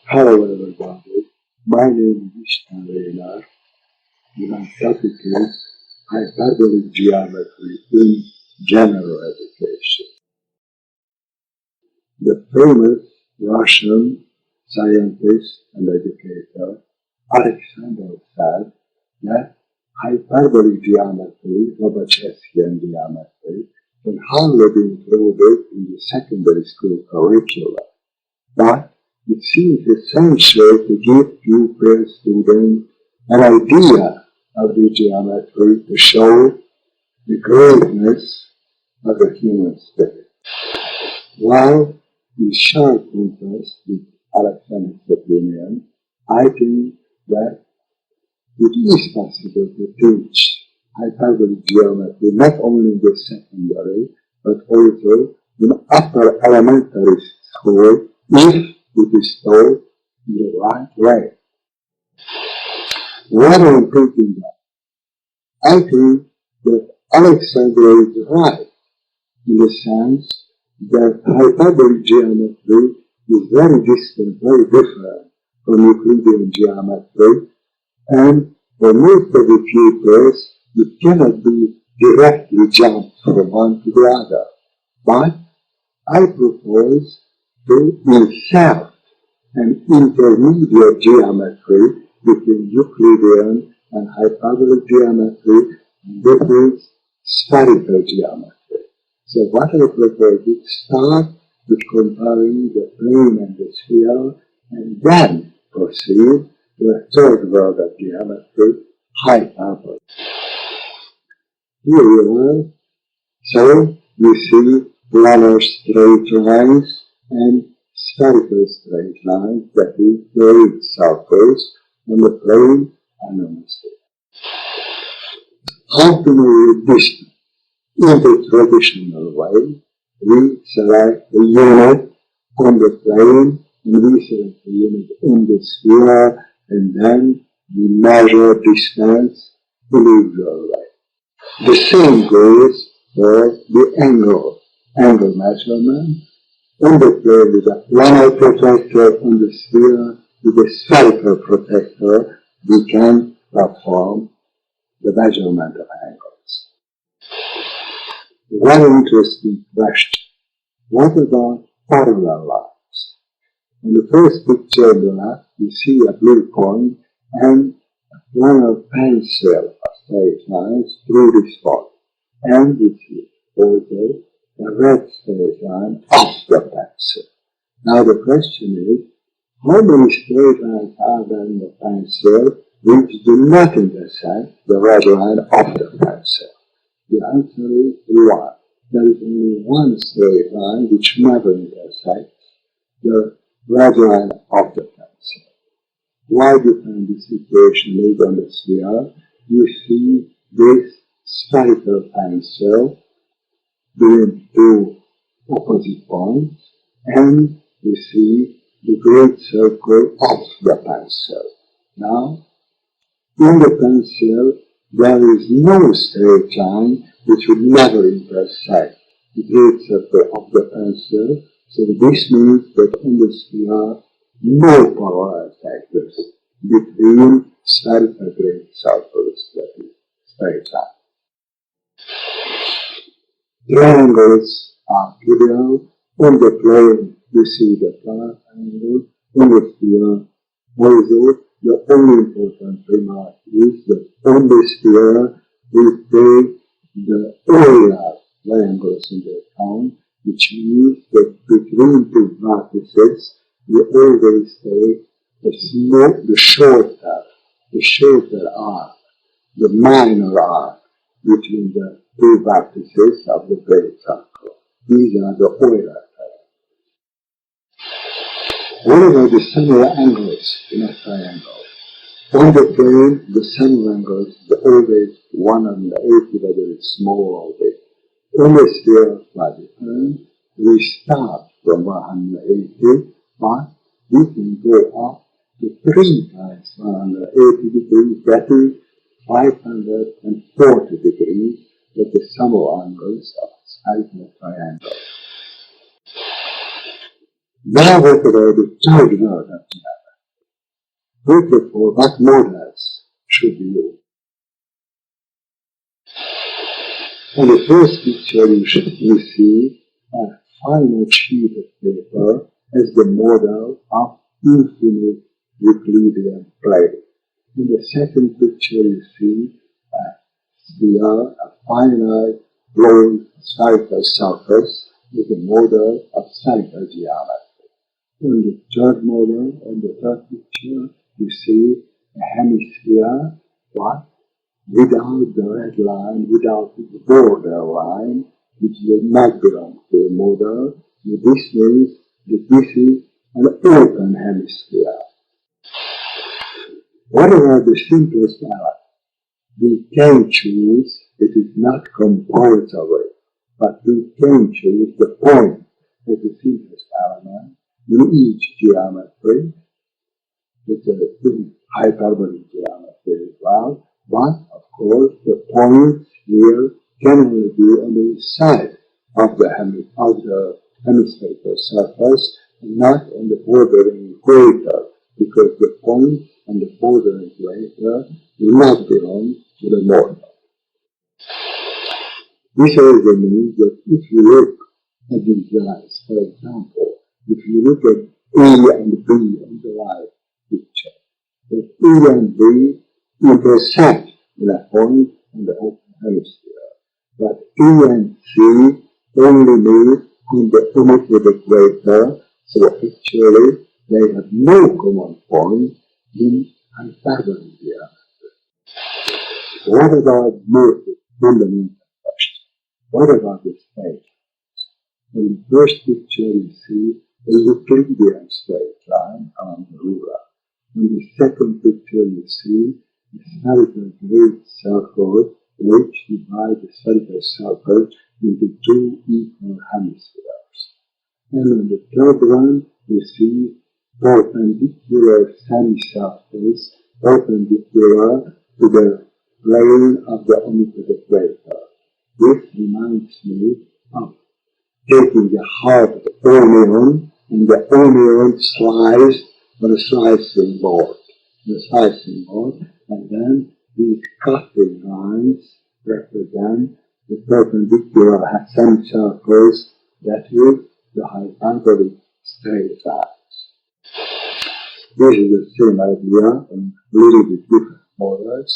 Hello everybody, my name is István Lénárt, and my topic is Hyperbolic Geometry in General Education. The famous Russian scientist and educator Alexandrov said that hyperbolic geometry, Lobachevskian geometry, can hardly be included in the secondary school curriculum, but it seems essential to give pupil students an idea of the geometry to show the greatness of the human spirit. While in sharp contrast with Alexandrov's opinion, I think that it is possible to teach hyperbolic geometry not only in the secondary but also in upper elementary school if it is taught in the right way. What am I thinking of? I think that Alexandrov is right in the sense that hyperbolic geometry is very distant, very different from Euclidean geometry, and for most of the pupils it cannot be directly jumped from one to the other. But I propose to insert an intermediate geometry between Euclidean and hyperbolic geometry, and this is spherical geometry. So what I propose is start with comparing the plane and the sphere, and then proceed to a third world of geometry, hyperbolic. Here you are. So you see planar straight lines and spherical straight lines, that is, great circles on the plane and on the sphere. How to measure distance? In the traditional way, we select a unit on the plane, and we select a unit on the sphere, and then we measure distance in the usual way. The same goes for the angle measurement. On the plane with a planar protector, on the sphere with a spherical protector, we can perform the measurement of angles. One interesting question: what about parallel lines? On the first picture on the left, you see a blue point and a planar pencil of straight lines through this point, and you see also a red straight line off the pencil. Now the question is, how many straight lines are there in the pencil which do not intersect the red line of the pencil? The answer is 1. There is only one straight line which never intersects the red line of the pencil. Why define the situation is on the sphere? You see this spherical pencil between two opposite points, and you see the great circle of the pencil. Now, in the pencil, there is no straight line which would never intersect the great circle of the pencil, so this means that on the sphere, no parallel exists between spherical great circles, that is, straight line. Triangles are trivial. On the plane, you see the planar angle. On the sphere, also, the only important remark is that on the sphere, we take the Euler triangles into account, which means that between two vertices, we always take the shorter arc, the minor arc between the two vertices of the great circle. These are the Euler triangles. What about the similar angles in a triangle? On the plane, the similar angles is always 180, whether it's small or big. On the sphere, like the plane, we start from 180, but we can go up to 3 times 180 degrees, that is 540 degrees, that the sum of angles of a spherical triangle. Now what about the third world of geometry? First of all, what models should be used? On the first picture you see a final sheet of paper as the model of infinite Euclidean plane. In the second picture you see a sphere, a finite glowing spherical surface with a model of spherical geometry. On the third model, on the third picture, you see a hemisphere, but without the red line, without the border line, which does not belong to the model. This means that this is an open hemisphere. Whatever the simplest element, we can choose, it is not compulsory, but we can choose the point as the simplest element in each geometry. It's a hyperbolic geometry as well. But, of course, the points here can only be on the side of the hemispherical surface, and not on the bordering equator, because the point on the bordering equator will not belong to the model. This also means that if you look at these lines, for example, if you look at A and B on the right picture, that A and B intersect in a point on the open hemisphere, but E and C only meet on the omitted equator, so actually they have no common point in hyperbolic geometry. What about more fundamental question? What about the space? In the first picture you see a Euclidean straight line along the ruler. In the second picture you see a spherical great circle which divide the spherical circle into two equal hemispheres. And in the third one you see perpendicular semicircles perpendicular to the plane of the omitted equator. This reminds me of taking the hard onion and the onion sliced on a slicing board. And then these cutting lines represent the perpendicular semicircles, that is, the hyperbolic straight lines. This is the same idea in a little bit different models.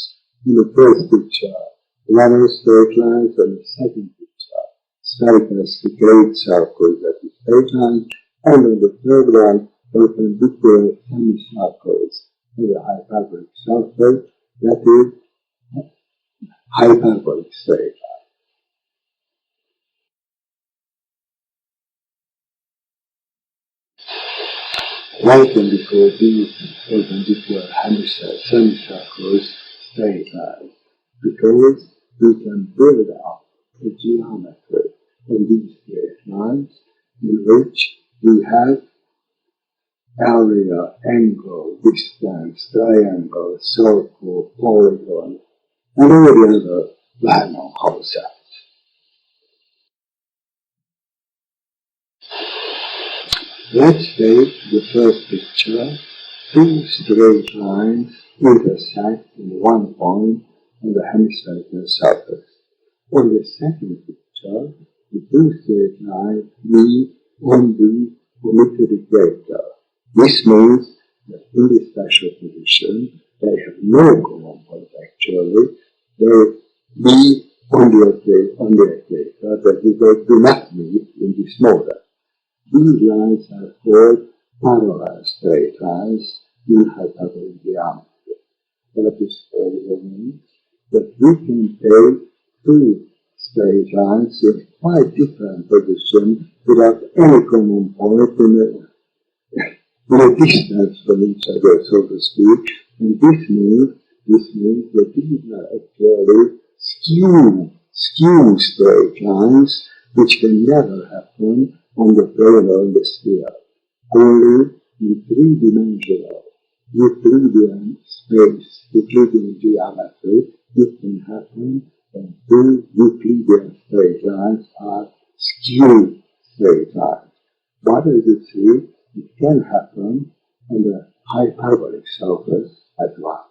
In the first picture, level straight lines, and the second picture, spherical straight circles that is straight lines, and in the third one, perpendicular semicircles to the hyperbolic surface, that is hyperbolic straight line. Why can we call these perpendicular semicircles straight lines? Because we can build up a geometry on these straight lines in which we have area, angle, distance, triangle, circle, polygon, and all the other well-known concepts. Let's take the first picture. Two straight lines intersect in one point on the hemispherical surface. On the second picture, the two straight lines meet on the omitted equator. This means that in this special position, they have no common point actually. They meet on the equator, but they do not meet in this model. These lines are called parallel straight lines in hyperbolic geometry. What this also means that we can take two straight lines in quite different positions without any common point in a distance from each other, so to speak, and this means that these are actually skew straight lines, which can never happen on the plane or on the sphere. Only in three-dimensional Euclidean space, Euclidean geometry, it can happen when two Euclidean straight lines are skew straight lines. What does it say? It can happen on the hyperbolic surface as well.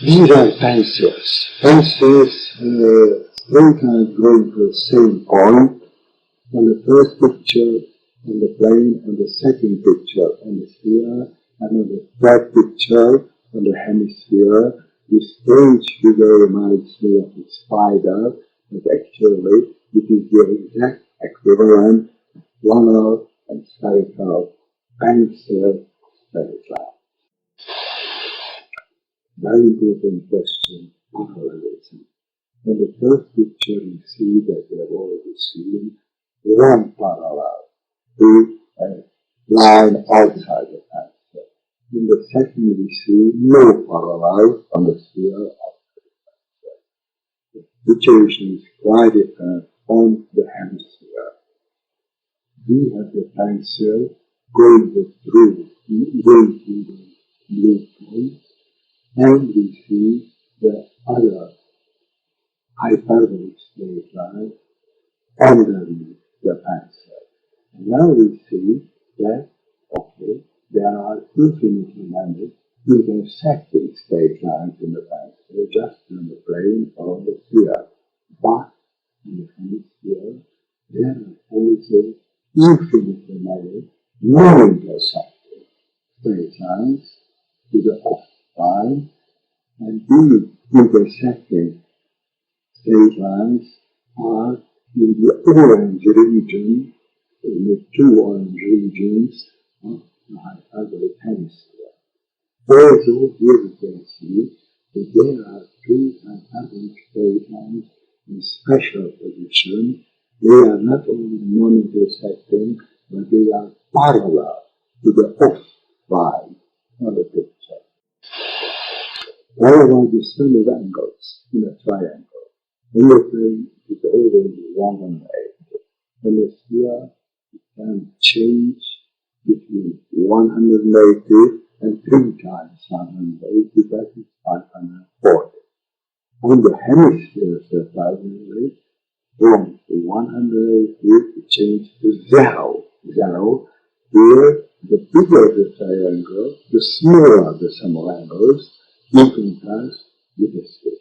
These are pencils. Pencils, straight lines going to the same point. On the first picture, on the plane, on the second picture, on the sphere, and on the third picture, on the hemisphere. This strange figure reminds me of a spider, but actually it is the exact equivalent of planar and spherical pencil straight line. Very important question, parallelism. On the first picture you see that we have already seen one parallel to a line outside the pencil. In the second we see no parallel on the sphere of the pencil. The situation is quite different on the hemisphere. We have the pencil going through the blue point, and we see the other hyperbolic straight line underneath the pencil. And now we see that, okay, there are infinitely many intersecting straight lines in the pencil, just on the plane or the sphere. But in the hemisphere, there are also infinitely many non-intersecting straight lines to the opposite line, and these intersecting straight lines are in the orange region, in the two orange regions of the hyperbolic hemisphere. Also, here we can see that there are two hyperbolic straight lines in special position. They are not only non-intersecting, but they are parallel to the off line on the picture. What about the sum of angles in a triangle? In the plane, it is always 180. In the sphere, it can change between 180 and 3 times 180, that is 540. On the hemisphere, surprisingly, from 180 it changes to 0. Here, the bigger the triangle, the smaller the sum of angles, in contrast with the sphere.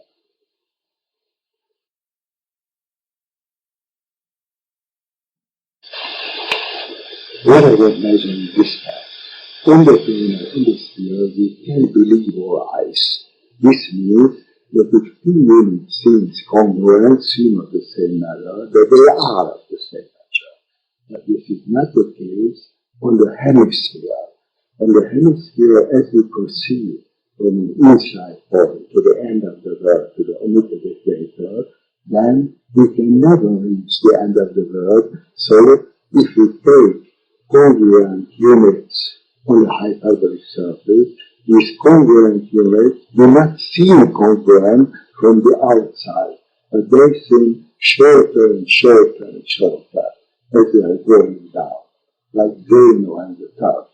What I was measuring this time? On the plane or in the sphere, we can believe our eyes. This means that if two units seems congruent, seem of the same measure, that they are of the same measure. But this is not the case on the hemisphere. On the hemisphere, as we proceed from an inside point to the end of the world, to the omitted equator, then we can never reach the end of the world. So, if we take congruent units on the hyperbolic surface, these congruent units do not seem congruent from the outside, but they seem shorter and shorter and shorter as they are going down, like Zeno and the Turtle.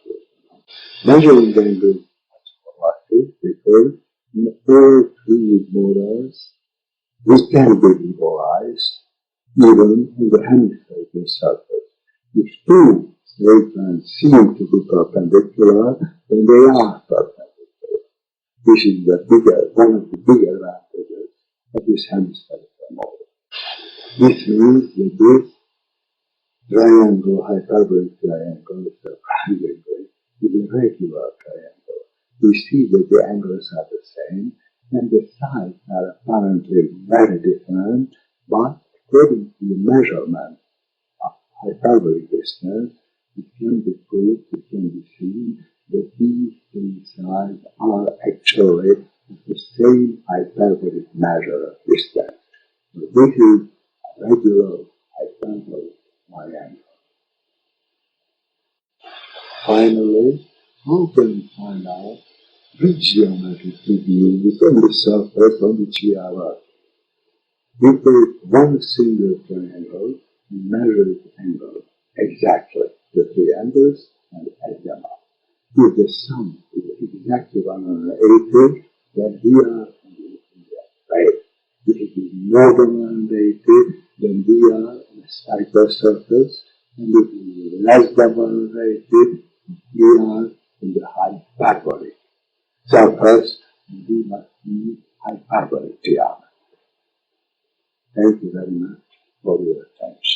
Measuring the angle is much more likely because in all three models we can believe our eyes, even on the hemispherical surface. If two straight lines seem to be perpendicular, then they are perpendicular. This is one of the big advantages of this hemispherical model. This means that this triangle, hyperbolic triangle, surprisingly, is a regular triangle. We see that the angles are the same, and the sides are apparently very different, but according to the measurement of hyperbolic distance, it can be proved, it can be seen that these three sides are actually of the same hyperbolic measure of distance. So this is a regular hyperbolic triangle. Finally, how can we find out which geometry to use on the surface on which we are working? We take one single triangle and measure its angle exactly, the three angles, and add them up. If the sum is exactly 180, then we are on the right. If it is more than 180, then we are on a spherical surface, and if it is less than 180, we are in the hyperbolic. So first, we must be hyperbolic geometry. Thank you very much for your attention.